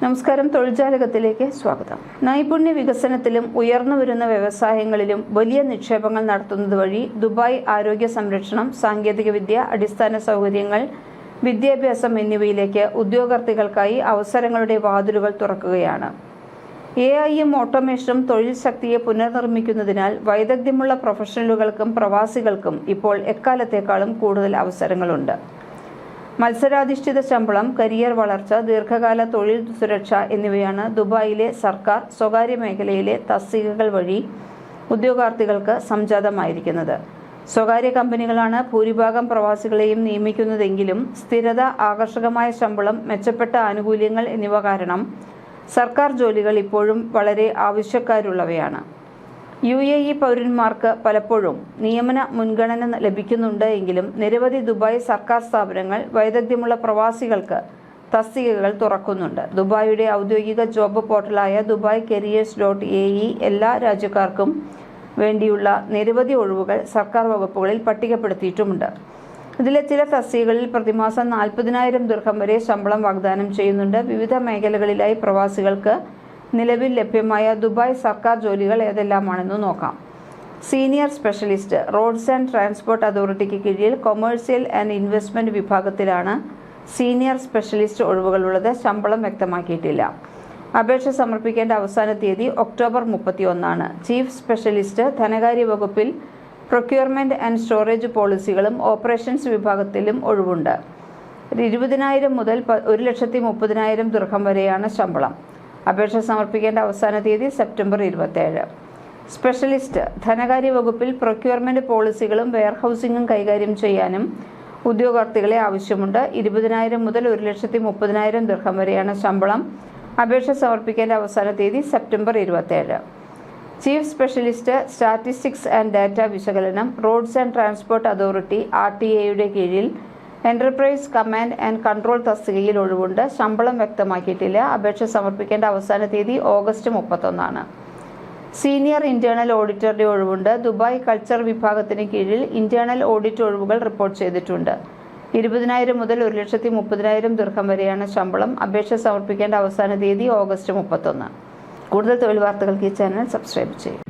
നമസ്കാരം. തൊഴിൽജാലകത്തിലേക്ക് സ്വാഗതം. നൈപുണ്യ വികസനത്തിലും ഉയർന്നുവരുന്ന വ്യവസായങ്ങളിലും വലിയ നിക്ഷേപങ്ങൾ നടത്തുന്നത് വഴി ദുബായ് ആരോഗ്യ സംരക്ഷണം, സാങ്കേതികവിദ്യ, അടിസ്ഥാന സൗകര്യങ്ങൾ, വിദ്യാഭ്യാസം എന്നിവയിലേക്ക് ഉദ്യോഗാർത്ഥികൾക്കായി അവസരങ്ങളുടെ വാതിലുകൾ തുറക്കുകയാണ്. AI-യും ഓട്ടോമേഷനും തൊഴിൽ ശക്തിയെ പുനർനിർമ്മിക്കുന്നതിനാൽ വൈദഗ്ധ്യമുള്ള പ്രൊഫഷണലുകൾക്കും പ്രവാസികൾക്കും ഇപ്പോൾ എക്കാലത്തേക്കാളും കൂടുതൽ അവസരങ്ങളുണ്ട്. മത്സരാധിഷ്ഠിത ശമ്പളം, കരിയർ വളർച്ച, ദീർഘകാല തൊഴിൽ സുരക്ഷ എന്നിവയാണ് ദുബായിലെ സർക്കാർ, സ്വകാര്യ മേഖലയിലെ തസ്തികകൾ വഴി ഉദ്യോഗാർത്ഥികൾക്ക് സംജാതമായിരിക്കുന്നത്. സ്വകാര്യ കമ്പനികളാണ് ഭൂരിഭാഗം പ്രവാസികളെയും നിയമിക്കുന്നതെങ്കിലും സ്ഥിരത, ആകർഷകമായ ശമ്പളം, മെച്ചപ്പെട്ട ആനുകൂല്യങ്ങൾ എന്നിവ കാരണം സർക്കാർ ജോലികൾ ഇപ്പോഴും വളരെ ആവശ്യക്കാരുള്ളവയാണ്. UAE പൗരന്മാർക്ക് പലപ്പോഴും നിയമന മുൻഗണന ലഭിക്കുന്നുണ്ട് എങ്കിലും നിരവധി ദുബായ് സർക്കാർ സ്ഥാപനങ്ങൾ വൈദഗ്ധ്യമുള്ള പ്രവാസികൾക്ക് തസ്തികകൾ തുറക്കുന്നുണ്ട്. ദുബായിയുടെ ഔദ്യോഗിക ജോബ് പോർട്ടലായ ദുബായ് careers.ae എല്ലാ രാജ്യക്കാർക്കും വേണ്ടിയുള്ള നിരവധി ഒഴിവുകൾ സർക്കാർ വകുപ്പുകളിൽ പട്ടികപ്പെടുത്തിയിട്ടുമുണ്ട്. ഇതിലെ ചില തസ്തികകളിൽ പ്രതിമാസം 40,000 ദിർഹം വരെ ശമ്പളം വാഗ്ദാനം ചെയ്യുന്നുണ്ട്. വിവിധ മേഖലകളിലായി പ്രവാസികൾക്ക് നിലവിൽ ലഭ്യമായ ദുബായ് സർക്കാർ ജോലികൾ ഏതെല്ലാമാണെന്ന് നോക്കാം. Senior specialist, roads and transport അതോറിറ്റിക്ക് കീഴിൽ കൊമേഴ്സ്യൽ ആൻഡ് ഇൻവെസ്റ്റ്മെന്റ് വിഭാഗത്തിലാണ് സീനിയർ സ്പെഷ്യലിസ്റ്റ് ഒഴിവുകളുള്ളത്. ശമ്പളം വ്യക്തമാക്കിയിട്ടില്ല. അപേക്ഷ സമർപ്പിക്കേണ്ട അവസാന തീയതി ഒക്ടോബർ 31. ചീഫ് സ്പെഷ്യലിസ്റ്റ്, ധനകാര്യ വകുപ്പിൽ പ്രൊക്യൂർമെന്റ് ആൻഡ് സ്റ്റോറേജ് പോളിസികളും ഓപ്പറേഷൻസ് വിഭാഗത്തിലും ഒഴിവുണ്ട്. 20,000 മുതൽ 1,30,000 ദിർഹം വരെയാണ് ശമ്പളം. അപേക്ഷ സമർപ്പിക്കേണ്ട അവസാന തീയതി സെപ്റ്റംബർ 27. സ്പെഷ്യലിസ്റ്റ്, ധനകാര്യ വകുപ്പിൽ പ്രൊക്യൂർമെന്റ് പോളിസികളും വെയർഹൌസിംഗും കൈകാര്യം ചെയ്യാനും ഉദ്യോഗാർത്ഥികളെ ആവശ്യമുണ്ട്. 20,000 മുതൽ 1,30,000 ദിർഹം വരെയാണ് ശമ്പളം. അപേക്ഷ സമർപ്പിക്കേണ്ട അവസാന തീയതി September 27. Chief specialist, statistics and data വിശകലനം, roads and transport authority RTA കീഴിൽ എന്റർപ്രൈസ് കമാൻഡ് ആൻഡ് കൺട്രോൾ തസ്തികയിൽ ഒഴിവുണ്ട്. ശമ്പളം വ്യക്തമാക്കിയിട്ടില്ല. അപേക്ഷ സമർപ്പിക്കേണ്ട അവസാന തീയതി ഓഗസ്റ്റ് 31. സീനിയർ ഇന്റേണൽ ഓഡിറ്ററുടെ ഒഴിവുണ്ട്. ദുബായ് കൾച്ചർ വിഭാഗത്തിന് കീഴിൽ ഇന്റേണൽ ഓഡിറ്റ് ഒഴിവുകൾ റിപ്പോർട്ട് ചെയ്തിട്ടുണ്ട്. 20,000 മുതൽ 1,30,000 ദിർഹം വരെയാണ് ശമ്പളം. അപേക്ഷ സമർപ്പിക്കേണ്ട അവസാന തീയതി ഓഗസ്റ്റ് 31. കൂടുതൽ തൊഴിൽ വാർത്തകൾക്ക് ഈ ചാനൽ സബ്സ്ക്രൈബ് ചെയ്യും.